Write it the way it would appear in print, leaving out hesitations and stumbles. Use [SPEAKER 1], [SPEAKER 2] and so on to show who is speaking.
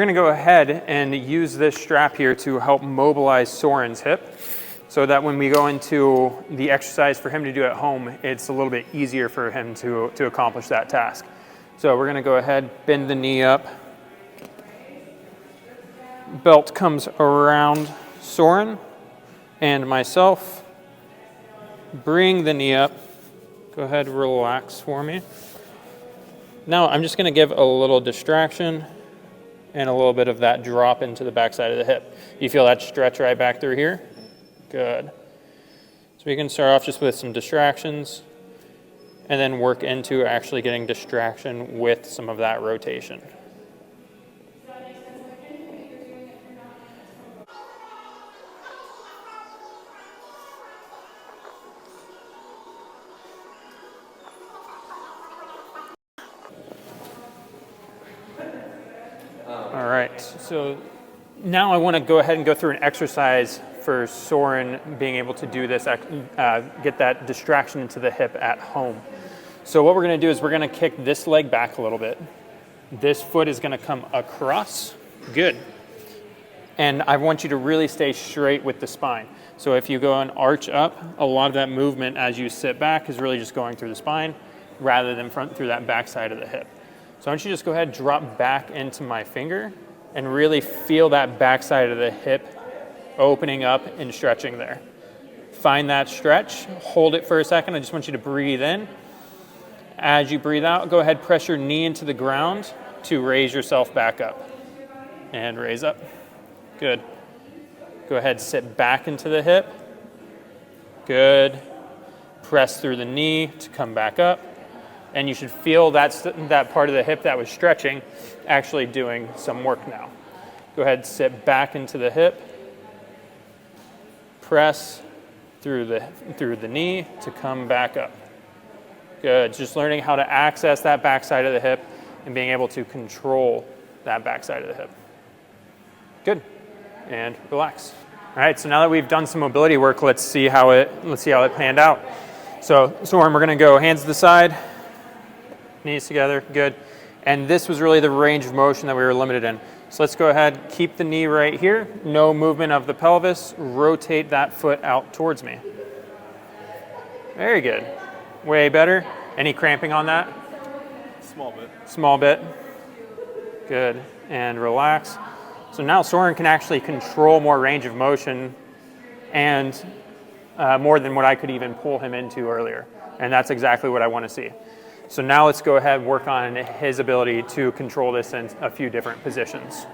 [SPEAKER 1] going to go ahead and use this strap here to help mobilize Soren's hip so that when we go into the exercise for him to do at home, it's a little bit easier for him to accomplish that task. So we're going to go ahead, bend the knee up. Belt comes around Soren and myself. Bring the knee up. Go ahead, relax for me. Now I'm just going to give a little distraction and a little bit of that drop into the backside of the hip. You feel that stretch right back through here? Good. So we can start off just with some distractions and then work into actually getting distraction with some of that rotation. All right, so now I want to go ahead and go through an exercise for Soren being able to do this, get that distraction into the hip at home. So what we're going to do is we're going to kick this leg back a little bit. This foot is going to come across. Good. And I want you to really stay straight with the spine. So if you go and arch up, a lot of that movement as you sit back is really just going through the spine rather than through that backside of the hip. So I want you to just go ahead and drop back into my finger and really feel that backside of the hip opening up and stretching there. Find that stretch, hold it for a second. I just want you to breathe in. As you breathe out, go ahead, press your knee into the ground to raise yourself back up. And raise up. Good. Go ahead, sit back into the hip. Good. Press through the knee to come back up. And you should feel that part of the hip that was stretching actually doing some work now. Go ahead, sit back into the hip. Press through the knee to come back up. Good, just learning how to access that backside of the hip and being able to control that backside of the hip. Good, and relax. All right, so now that we've done some mobility work, let's see how it panned out. So Soren, we're gonna go hands to the side, knees together, good. And this was really the range of motion that we were limited in. So let's go ahead, keep the knee right here, no movement of the pelvis, rotate that foot out towards me. Very good, way better. Any cramping on that?
[SPEAKER 2] Small bit.
[SPEAKER 1] Small bit, good, and relax. So now Soren can actually control more range of motion and more than what I could even pull him into earlier. And that's exactly what I want to see. So now let's go ahead and work on his ability to control this in a few different positions.